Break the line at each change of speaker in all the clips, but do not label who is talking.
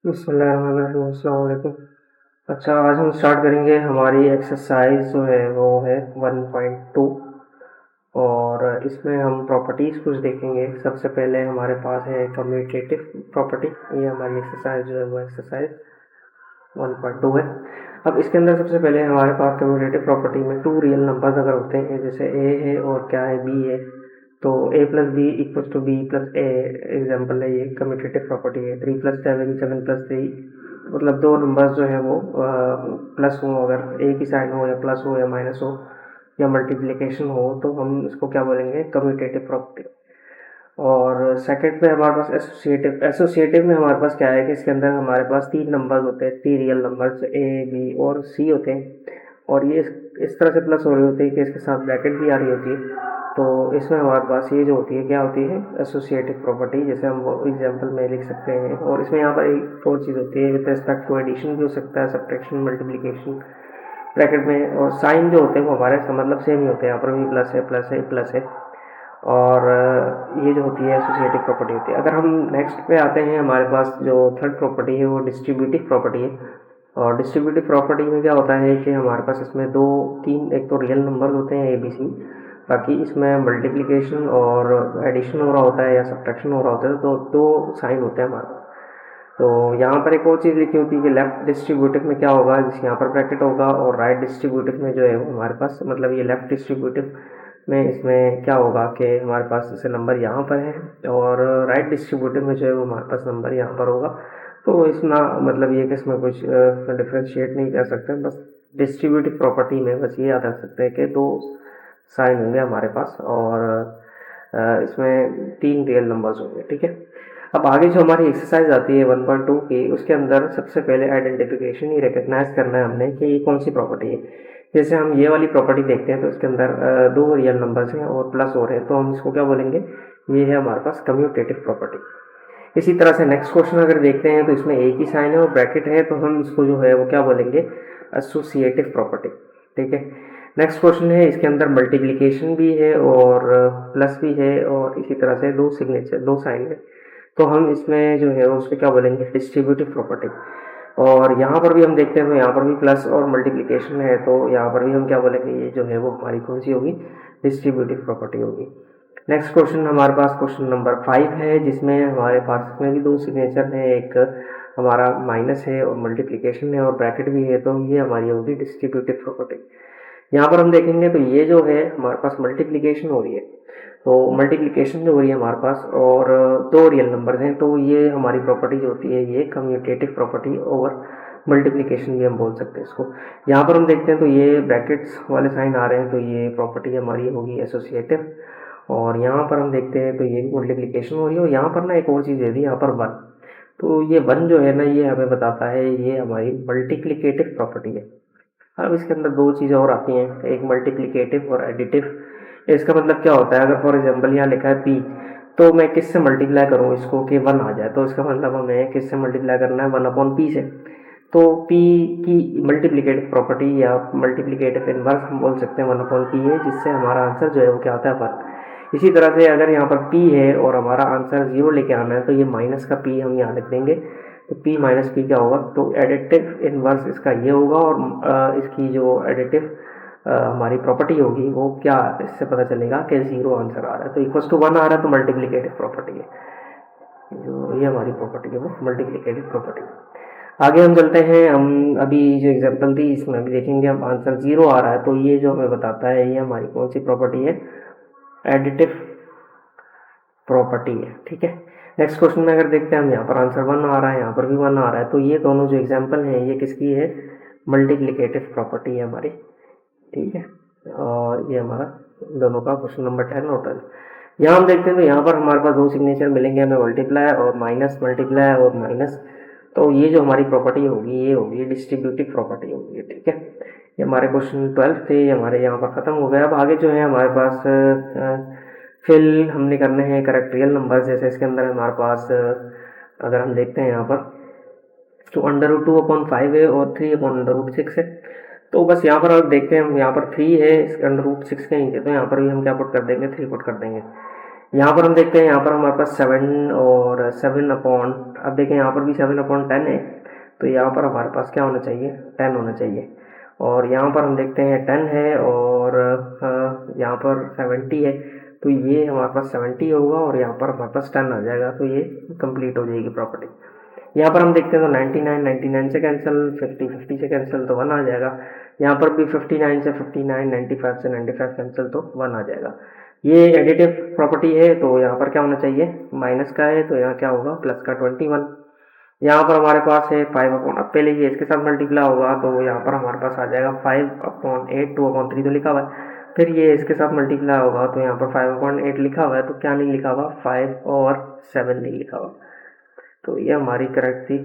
अस्सलाम वालेकुम। अच्छा, आज हम स्टार्ट करेंगे हमारी एक्सरसाइज जो है वो है 1.2 और इसमें हम प्रॉपर्टीज़ कुछ देखेंगे। सबसे पहले हमारे पास है कम्यूटेटिव प्रॉपर्टी। ये हमारी एक्सरसाइज जो है वो एक्सरसाइज 1.2 है। अब इसके अंदर सबसे पहले हमारे पास कम्यूटेटिव प्रॉपर्टी में टू रियल नंबर्स अगर होते हैं, जैसे ए है और क्या है बी है, तो A plus B equal to B plus A example है। ये कम्यूटेटिव प्रॉपर्टी है। 3+7 7+3, मतलब दो नंबर्स जो है वो प्लस हो, अगर एक ही साइन हो या प्लस हो या माइनस हो या मल्टीप्लिकेशन हो, तो हम इसको क्या बोलेंगे, कम्यूटेटिव प्रॉपर्टी। और सेकंड पे हमारे पास एसोसिएटिव। एसोसिएटिव में हमारे पास क्या है कि इसके अंदर हमारे पास तीन नंबर्स होते हैं, तीन रियल नंबर्स ए बी और सी होते हैं, और ये इस तरह से प्लस हो रही होती है कि इसके साथ ब्रैकेट भी आ रही होती है। तो इसमें हमारे पास ये जो होती है क्या होती है, एसोसिएटिव प्रॉपर्टी, जैसे हम वो एग्जाम्पल में लिख सकते हैं। और इसमें यहाँ पर एक और चीज़ होती है, विद रिस्पेक्ट टू एडिशन भी हो सकता है, सब्ट्रैक्शन, मल्टीप्लिकेशन ब्रैकेट में। और साइन जो होते हैं वो हमारे मतलब सेम ही होते हैं, यहाँ पर भी प्लस है प्लस है प्लस है। और ये जो होती है एसोसिएटिव प्रॉपर्टी होती है। अगर हम नेक्स्ट पे आते हैं, हमारे पास जो थर्ड प्रॉपर्टी है वो डिस्ट्रीब्यूटिव प्रॉपर्टी है। और डिस्ट्रीब्यूटिव प्रॉपर्टी में क्या होता है कि हमारे पास इसमें दो तीन, एक तो रियल नंबर होते हैं ए बी सी, बाकी इसमें मल्टीप्लिकेशन और एडिशन हो रहा होता है या सब्ट्रैक्शन हो रहा होता है, तो दो साइन होते हैं हमारे पास। तो यहाँ पर एक और चीज़ लिखी होती है कि लेफ्ट डिस्ट्रीब्यूटिव में क्या होगा, जैसे यहाँ पर ब्रैकेट होगा, और राइट डिस्ट्रीब्यूटिव में जो है वो हमारे पास, मतलब ये लेफ्ट डिस्ट्रीब्यूटिव में इसमें क्या होगा कि हमारे पास जैसे नंबर यहाँ पर है और राइट डिस्ट्रीब्यूटिव में जो है वो हमारे पास नंबर यहाँ पर होगा। तो इसमें मतलब ये कि इसमें कुछ डिफ्रेंशिएट नहीं कर सकते, बस डिस्ट्रीब्यूटिव प्रॉपर्टी में बस ये याद रख सकते हैं कि दो साइन होंगे हमारे पास, और इसमें तीन रियल नंबर्स होंगे। ठीक है। अब आगे जो हमारी एक्सरसाइज आती है 1.2 की, उसके अंदर सबसे पहले आइडेंटिफिकेशन ही रिकग्नाइज करना है हमने कि ये कौन सी प्रॉपर्टी है। जैसे हम ये वाली प्रॉपर्टी देखते हैं तो इसके अंदर दो रियल नंबर्स हैं और प्लस हो रहे हैं, तो हम इसको क्या बोलेंगे, ये है हमारे पास कम्यूटेटिव प्रॉपर्टी। इसी तरह से नेक्स्ट क्वेश्चन अगर देखते हैं तो इसमें एक ही साइन है और ब्रैकेट है, तो हम इसको जो है वो क्या बोलेंगे, एसोसिएटिव प्रॉपर्टी। ठीक है। नेक्स्ट क्वेश्चन है, इसके अंदर मल्टीप्लिकेशन भी है और प्लस भी है, और इसी तरह से दो सिग्नेचर, दो साइन है, तो हम इसमें जो है उसको क्या बोलेंगे, डिस्ट्रीब्यूटिव प्रॉपर्टी। और यहाँ पर भी हम देखते हैं तो यहाँ पर भी प्लस और मल्टीप्लिकेशन है, तो यहाँ पर भी हम क्या बोलेंगे, ये जो है वो हमारी कौन सी होगी, डिस्ट्रीब्यूटिव प्रॉपर्टी होगी। नेक्स्ट क्वेश्चन हमारे पास क्वेश्चन नंबर 5 है, जिसमें हमारे पास इसमें भी दो सिग्नेचर है, एक हमारा माइनस है और मल्टीप्लिकेशन है और ब्रैकेट भी है, तो ये हमारी होगी डिस्ट्रीब्यूटिव प्रॉपर्टी। यहाँ पर हम देखेंगे तो ये जो है हमारे पास मल्टीप्लिकेशन हो रही है, तो मल्टीप्लिकेशन जो हो रही है हमारे पास, और दो रियल नंबर हैं, तो ये हमारी प्रॉपर्टी जो होती है ये कम्यूटेटिव प्रॉपर्टी ओवर मल्टीप्लिकेशन भी हम बोल सकते हैं इसको। यहाँ पर हम देखते हैं तो ये ब्रैकेट्स वाले साइन आ रहे हैं, तो ये प्रॉपर्टी हमारी होगी एसोसिएटिव। और यहाँ पर हम देखते हैं तो ये मल्टीप्लिकेशन हो रही है, और यहाँ पर ना एक और चीज़ है, यहाँ पर वन, तो ये वन जो है ना, ये हमें बताता है ये हमारी मल्टीप्लिकेटिव प्रॉपर्टी है। अब इसके अंदर दो चीज़ें और आती हैं, एक मल्टीप्लिकेटिव और एडिटिव। इसका मतलब क्या होता है, अगर फॉर एग्जांपल यहाँ लिखा है पी, तो मैं किससे मल्टीप्लाई करूँ इसको कि वन आ जाए, तो इसका मतलब हमें किससे मल्टीप्लाई करना है, 1/p से। तो p की मल्टीप्लिकेटिव प्रॉपर्टी या मल्टीप्लिकेटिव इनवर्स हम बोल सकते हैं 1/p है, जिससे हमारा आंसर जो है वो क्या आता है, 1। इसी तरह से अगर यहाँ पर p है और हमारा आंसर 0 लेके आना है, तो ये माइनस का p हम यहाँ लिख देंगे, तो p माइनस पी क्या होगा, तो एडिटिव इनवर्स इसका ये होगा। और इसकी जो एडिटिव हमारी प्रॉपर्टी होगी वो क्या, इससे पता चलेगा कि 0 आंसर आ रहा है, तो इक्वल्स टू 1 आ रहा है, तो मल्टीप्लिकेटिव प्रॉपर्टी है, जो ये हमारी प्रॉपर्टी है वो मल्टीप्लिकेटिव प्रॉपर्टी। आगे हम चलते हैं, हम अभी जो एग्जांपल दी इसमें अभी देखेंगे, हम आंसर 0 आ रहा है, तो ये जो हमें बताता है ये हमारी कौन सी प्रॉपर्टी है, एडिटिव प्रॉपर्टी है। ठीक है। नेक्स्ट क्वेश्चन में अगर देखते हैं हम, यहाँ पर आंसर 1 आ रहा है, यहाँ पर भी 1 आ रहा है, तो ये दोनों जो एग्जांपल हैं ये किसकी है, मल्टीप्लिकेटिव प्रॉपर्टी है हमारी। ठीक है। और ये हमारा दोनों का क्वेश्चन नंबर 10 और 12। यहाँ हम देखते हैं तो यहाँ पर हमारे पास दो सिग्नेचर मिलेंगे हमें, मल्टीप्लाई और माइनस, मल्टीप्लाई और माइनस, तो ये जो हमारी प्रॉपर्टी होगी ये होगी डिस्ट्रीब्यूटिव प्रॉपर्टी होगी। ठीक है। ये हमारे क्वेश्चन 12 थे, हमारे यहाँ पर खत्म हो गया। अब आगे जो है हमारे पास फिल हमने करने हैं करेक्ट रियल नंबर। जैसे इसके अंदर हमारे पास अगर हम देखते हैं यहाँ पर, तो √2/5 है और 3/√6 है, तो बस यहाँ पर आप देखते हैं, हम यहाँ पर 3 है, इसके √6 के नीचे, तो यहाँ पर भी हम क्या पुट कर देंगे, 3 पुट कर देंगे। यहाँ पर हम देखते हैं, यहाँ पर हमारे पास 7 और 7 अपॉन, अब देखें यहाँ पर भी 7/10 है, तो यहाँ पर हमारे पास क्या होना चाहिए, 10 होना चाहिए। और यहाँ पर हम देखते हैं 10 है और यहाँ पर 70 है, तो ये हमारे पास 70 होगा और यहाँ पर हमारे पास 10 आ जाएगा, तो ये कंप्लीट हो जाएगी प्रॉपर्टी। यहाँ पर हम देखते हैं तो 99 से कैंसिल, 50 से कैंसिल, तो 1 आ जाएगा। यहाँ पर भी 59 से 59, 95 से 95 कैंसिल, तो 1 आ जाएगा। ये एडिटिव प्रॉपर्टी है, तो यहाँ पर क्या होना चाहिए, माइनस का है, तो यहाँ क्या होगा, प्लस का 21। यहाँ पर हमारे पास है 5/, अब पहले ये इसके साथ मल्टीप्लाई होगा, तो यहाँ पर हमारे पास आ जाएगा 5/8, 2/3 तो लिखा हुआ है। फिर ये इसके साथ मल्टीप्लाई होगा, तो यहाँ पर 5/8 लिखा हुआ है, तो क्या नहीं लिखा हुआ, 5 और 7 नहीं लिखा हुआ, तो ये हमारी करेक्ट थी।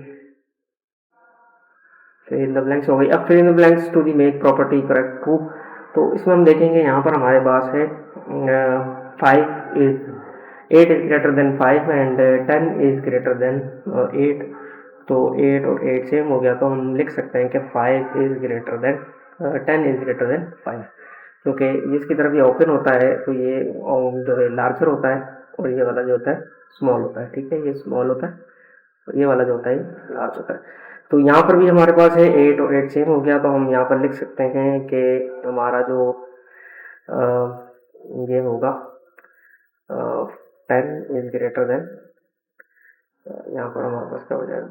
फिर इन द ब्लैंक्स हो गई। अब फिर in the blanks to the make property correct true, तो इसमें हम देखेंगे यहाँ पर हमारे पास है 8 is greater than 5 and 10 is greater than 8, तो 8 और 8 सेम हो गया, तो हम लिख सकते हैं कि 5 is greater than 10 is greater than 5, क्योंकि इसकी तरफ ये ओपन होता है, तो ये जो है लार्जर होता है और ये वाला जो होता है स्मॉल होता है, ठीक है, ये स्मॉल होता है और ये वाला जो होता है लार्ज होता है। तो यहाँ पर भी हमारे पास है 8 और 8 सेम हो गया, तो हम यहाँ पर लिख सकते हैं कि हमारा जो ये होगा 10 इज ग्रेटर देन, यहाँ पर हमारे पास क्या हो जाएगा,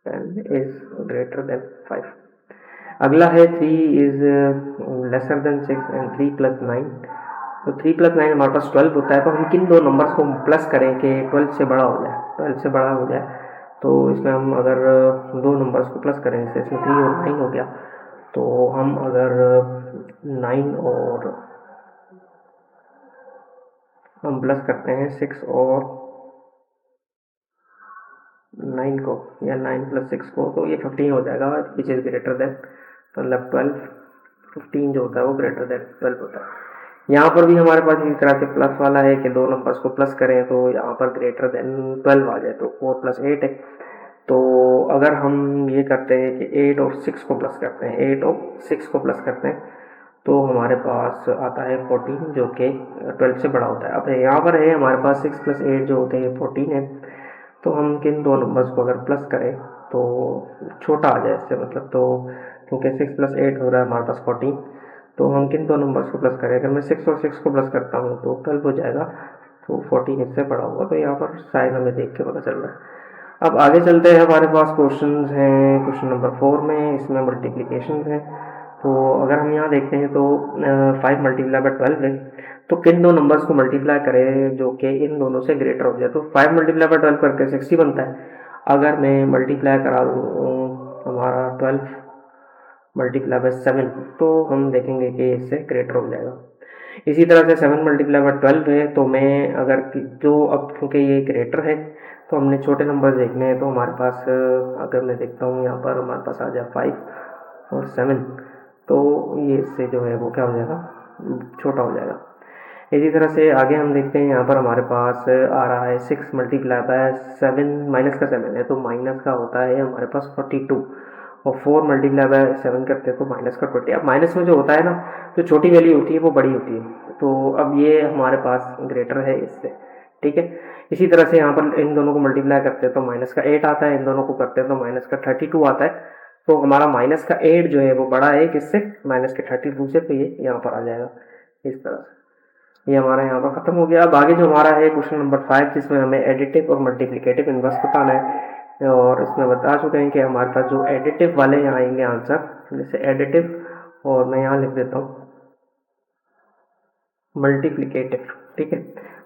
10 इज ग्रेटर देन 5। अगला है 3 इज लेसर देन 6 एंड 3 + 9, तो 3 + 9 हमारे पास 12 होता है, तो हम किन दो नंबर्स को प्लस करें कि 12 से बड़ा हो जाए, 12 से बड़ा हो जाए, तो इसमें हम अगर दो नंबर्स को प्लस करें, जैसे इसमें 3 और 9 हो गया, तो हम अगर 9 और हम प्लस करते हैं 6 और 9 को, या 9 + 6 को, तो ये 15 हो जाएगा, विच इज़ ग्रेटर देन, मतलब 12, 15 जो होता है वो ग्रेटर देन 12 होता है। यहाँ पर भी हमारे पास इस तरह से प्लस वाला है कि दो नंबर्स को प्लस करें तो यहाँ पर ग्रेटर देन 12 आ जाए, तो 4 + 8 है। तो अगर हम ये करते हैं कि 8 और 6 को प्लस करते हैं, 8 और 6 को प्लस करते हैं, तो हमारे पास आता है 14, जो कि 12 से बड़ा होता है। अब यहाँ पर है हमारे पास 6 + 8 जो होते हैं 14 है, तो हम किन दो नंबर्स को अगर प्लस करें तो छोटा आ जाए इससे, मतलब, तो क्योंकि 6 + 8 हो रहा है हमारे पास 14, तो हम किन दो नंबर्स को प्लस करें, अगर मैं 6 और 6 को प्लस करता हूँ तो 12 हो जाएगा, तो 14 इससे बड़ा होगा, तो यहाँ पर शायद हमें देख के पता चल रहा है। अब आगे चलते हैं, हमारे पास क्वेश्चन हैं, क्वेश्चन नंबर 4 में, इसमें मल्टीप्लिकेशन है। तो अगर हम यहाँ देखते हैं तो 5 × 12 है, तो किन दो नंबर्स को मल्टीप्लाई करें जो कि इन दोनों से ग्रेटर हो जाए, तो 5 × 12 करके 60 बनता है। अगर मैं मल्टीप्लाई करा दूँ हमारा 12 × 7, तो हम देखेंगे कि इससे ग्रेटर हो जाएगा। इसी तरह से 7 × 12 है, तो मैं अगर जो, अब क्योंकि ये ग्रेटर है तो हमने छोटे नंबर देखने हैं, तो हमारे पास अगर मैं देखता हूँ यहाँ पर हमारे पास आ जाए 5 और 7, तो ये इससे जो है वो क्या हो जाएगा, छोटा हो जाएगा। इसी तरह से आगे हम देखते हैं, यहाँ पर हमारे पास आ रहा है 6 × 7, माइनस का 7 है, तो माइनस का होता है हमारे पास 42, और 4 × 7 करते हैं तो माइनस का 20। अब माइनस में जो होता है ना, जो छोटी वैल्यू होती है वो बड़ी होती है, तो अब ये हमारे पास ग्रेटर है इससे, ठीक है। इसी तरह से यहाँ पर इन दोनों को मल्टीप्लाई करते हैं तो माइनस का 8 आता है, इन दोनों को करते हैं तो माइनस का 32 आता है, तो हमारा माइनस का 8 जो है वो बड़ा है किससे, माइनस के 32 से, तो ये यहाँ पर आ जाएगा इस तरह से। ये हमारा यहाँ पर खत्म हो गया। अब आगे जो हमारा है क्वेश्चन नंबर 5, जिसमें हमें एडिटिव और मल्टीप्लिकेटिव इनवर्स बताना है, और इसमें बता चुके हैं कि हमारे पास जो एडिटिव वाले यहाँ आएंगे आंसर, जैसे एडिटिव, और मैं यहाँ लिख देता हूँ मल्टीप्लिकेटिव, ठीक है।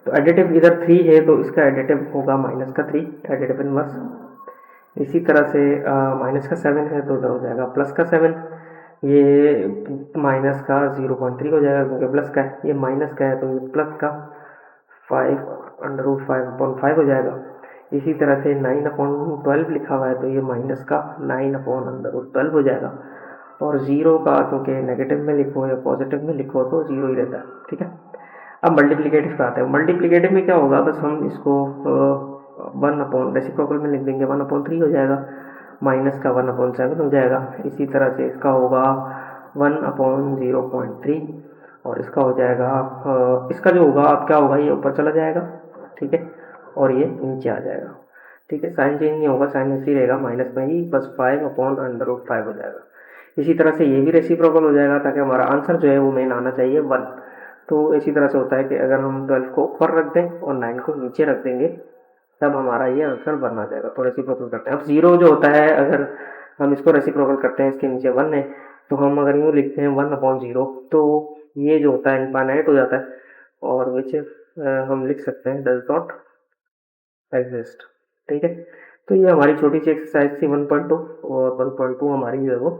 तो एडिटिव इधर 3 है, तो इसका एडिटिव होगा -3, एडिटिव इनवर्स। इसी तरह से माइनस का 7 है, तो इधर हो जाएगा प्लस का 7, ये माइनस का 0.3 हो जाएगा क्योंकि प्लस का है, ये माइनस का है तो ये प्लस का 5/5 हो जाएगा। इसी तरह से 9/12 लिखा हुआ है, तो ये माइनस का 9/12 हो जाएगा, और 0 का क्योंकि नेगेटिव में लिखो या पॉजिटिव में लिखो तो 0 ही रहता है, ठीक है। अब मल्टीप्लिकेटिव का आता है, मल्टीप्लिकेटिव में क्या होगा, बस हम इसको 1 रेसिप्रोकल में लिख देंगे, 1/3 हो जाएगा, माइनस का 1/7 हो जाएगा। इसी तरह से इसका होगा 1/0.3, और इसका हो जाएगा इसका जो होगा अब क्या होगा, ये ऊपर चला जाएगा, ठीक है, और ये नीचे आ जाएगा, ठीक है। साइन चेंज नहीं होगा, साइन ऐसे ही रहेगा, माइनस में ही बस 5/√5 हो जाएगा। इसी तरह से ये भी रेसिप्रोकल हो जाएगा, ताकि हमारा आंसर जो है वो मेन आना चाहिए 1। तो इसी तरह से होता है कि अगर हम 12 को ऊपर रख दें और 9 को नीचे रख देंगे, तब हमारा ये आंसर 1 आ जाएगा। तो रेसिप्रोकल करते हैं। अब 0 जो होता है, अगर हम इसको रेसिप्रोकल करते हैं, इसके नीचे 1 है, तो हम अगर यूँ लिखते हैं 1/0, तो ये जो होता है इनफाइनाइट हो जाता है, और विच हम लिख सकते हैं डज नॉट एग्जिस्ट, ठीक है। तो ये हमारी छोटी सी एक्सरसाइज थी 1.2, और 1.2 हमारी जो है वो